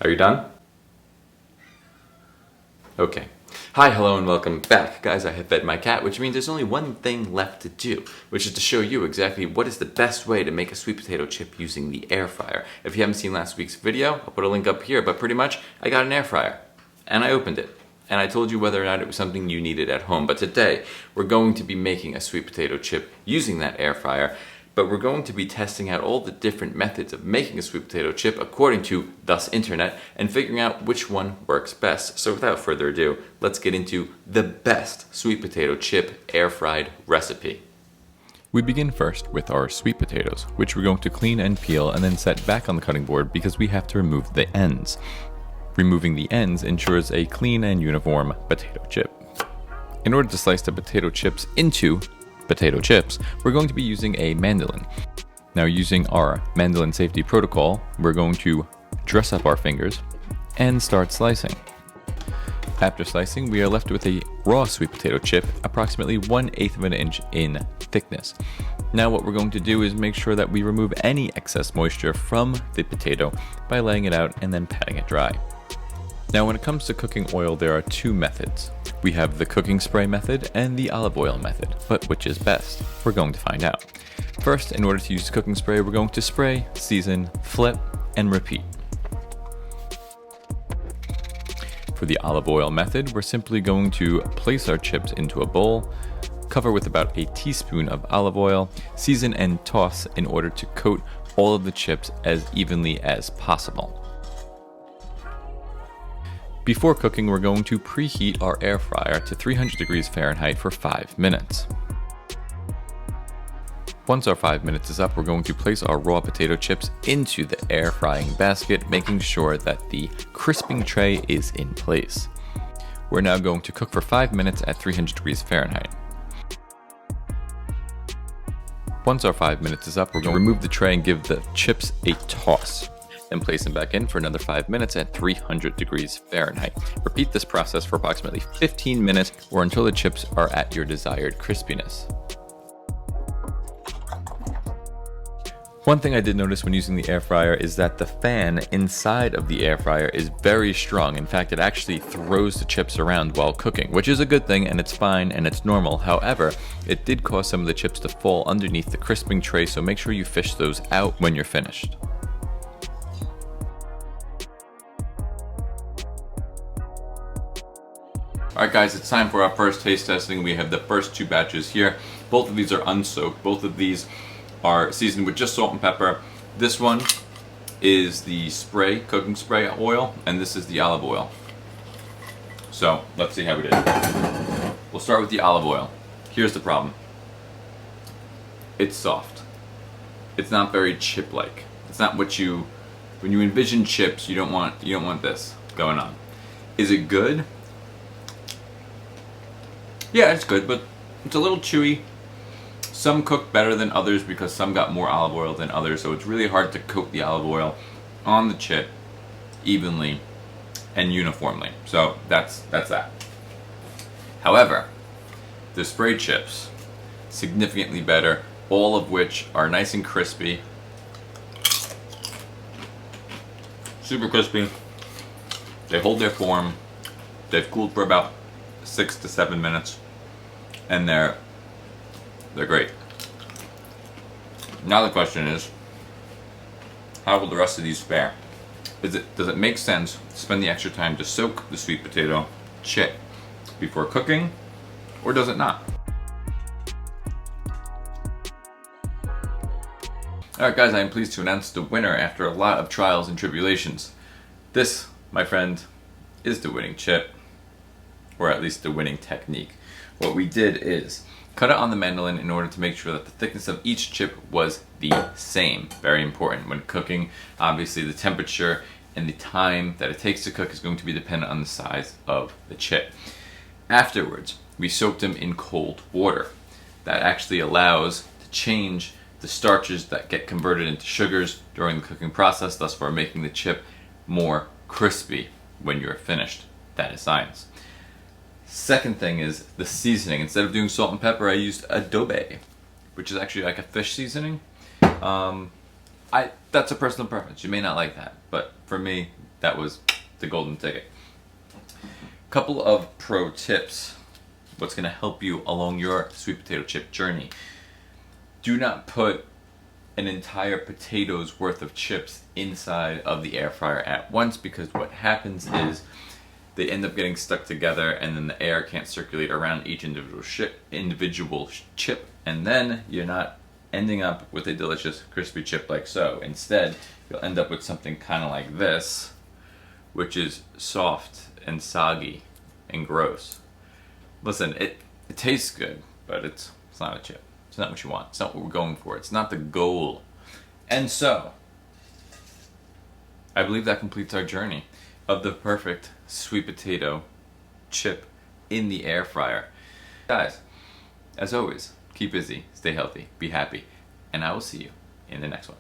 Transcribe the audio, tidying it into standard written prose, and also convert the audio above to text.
Are you done? Okay. Hi, hello, and welcome back. Guys, I have fed my cat, which means there's only one thing left to do, which is to show you exactly what is the best way to make a sweet potato chip using the air fryer. If you haven't seen last week's video, I'll put a link up here, but pretty much, I got an air fryer, and I opened it. And I told you whether or not it was something you needed at home. But today, we're going to be making a sweet potato chip using that air fryer. But we're going to be testing out all the different methods of making a sweet potato chip according to Thus Internet and figuring out which one works best. So without further ado, let's get into the best sweet potato chip air fried recipe. We begin first with our sweet potatoes, which we're going to clean and peel and then set back on the cutting board because we have to remove the ends. Removing the ends ensures a clean and uniform potato chip. In order to slice the potato chips into potato chips, we're going to be using a mandoline. Now, using our mandoline safety protocol, we're going to dress up our fingers and start slicing. After slicing, we are left with a raw sweet potato chip approximately 1/8 of an inch in thickness. Now what we're going to do is make sure that we remove any excess moisture from the potato by laying it out and then patting it dry. Now when it comes to cooking oil, there are two methods. We have the cooking spray method and the olive oil method, but which is best? We're going to find out. First, in order to use the cooking spray, we're going to spray, season, flip, and repeat. For the olive oil method, we're simply going to place our chips into a bowl, cover with about a teaspoon of olive oil, season and toss in order to coat all of the chips as evenly as possible. Before cooking, we're going to preheat our air fryer to 300 degrees Fahrenheit for 5 minutes. Once our 5 minutes is up, we're going to place our raw potato chips into the air frying basket, making sure that the crisping tray is in place. We're now going to cook for 5 minutes at 300 degrees Fahrenheit. Once our 5 minutes is up, we're going to remove the tray and give the chips a toss. Then place them back in for another 5 minutes at 300 degrees Fahrenheit. Repeat this process for approximately 15 minutes or until the chips are at your desired crispiness. One thing I did notice when using the air fryer is that the fan inside of the air fryer is very strong. In fact, it actually throws the chips around while cooking, which is a good thing and it's fine and it's normal. However, it did cause some of the chips to fall underneath the crisping tray, so make sure you fish those out when you're finished. Alright guys, it's time for our first taste testing. We have the first two batches here. Both of these are unsoaked. Both of these are seasoned with just salt and pepper. This one is the spray, cooking spray oil, and this is the olive oil. So, let's see how we did. We'll start with the olive oil. Here's the problem. It's soft. It's not very chip-like. It's not what when you envision chips, you don't want this going on. Is it good? Yeah, it's good, but it's a little chewy. Some cook better than others because some got more olive oil than others, so it's really hard to coat the olive oil on the chip evenly and uniformly. So that's that. However, the spray chips, significantly better, all of which are nice and crispy. Super crispy. They hold their form. They've cooled for about 6 to 7 minutes, and they're great. Now the question is, how will the rest of these fare? Does it make sense to spend the extra time to soak the sweet potato chip before cooking, or does it not? Alright guys, I am pleased to announce the winner after a lot of trials and tribulations. This, my friend, is the winning chip. Or at least the winning technique. What we did is cut it on the mandoline in order to make sure that the thickness of each chip was the same. Very important when cooking. Obviously the temperature and the time that it takes to cook is going to be dependent on the size of the chip. Afterwards, we soaked them in cold water. That actually allows to change the starches that get converted into sugars during the cooking process, thus for making the chip more crispy when you're finished. That is science. Second thing is the seasoning. Instead of doing salt and pepper, I used adobe, which is actually like a fish seasoning. That's a personal preference. You may not like that, but for me, that was the golden ticket. Couple of pro tips. What's going to help you along your sweet potato chip journey. Do not put an entire potato's worth of chips inside of the air fryer at once, because what happens is they end up getting stuck together and then the air can't circulate around each individual chip, and then you're not ending up with a delicious crispy chip like so. Instead, you'll end up with something kind of like this, which is soft and soggy and gross. Listen, it tastes good, but it's not a chip. It's not what you want. It's not what we're going for. It's not the goal. And so, I believe that completes our journey of the perfect sweet potato chip in the air fryer. Guys, as always, keep busy, stay healthy, be happy, and I will see you in the next one.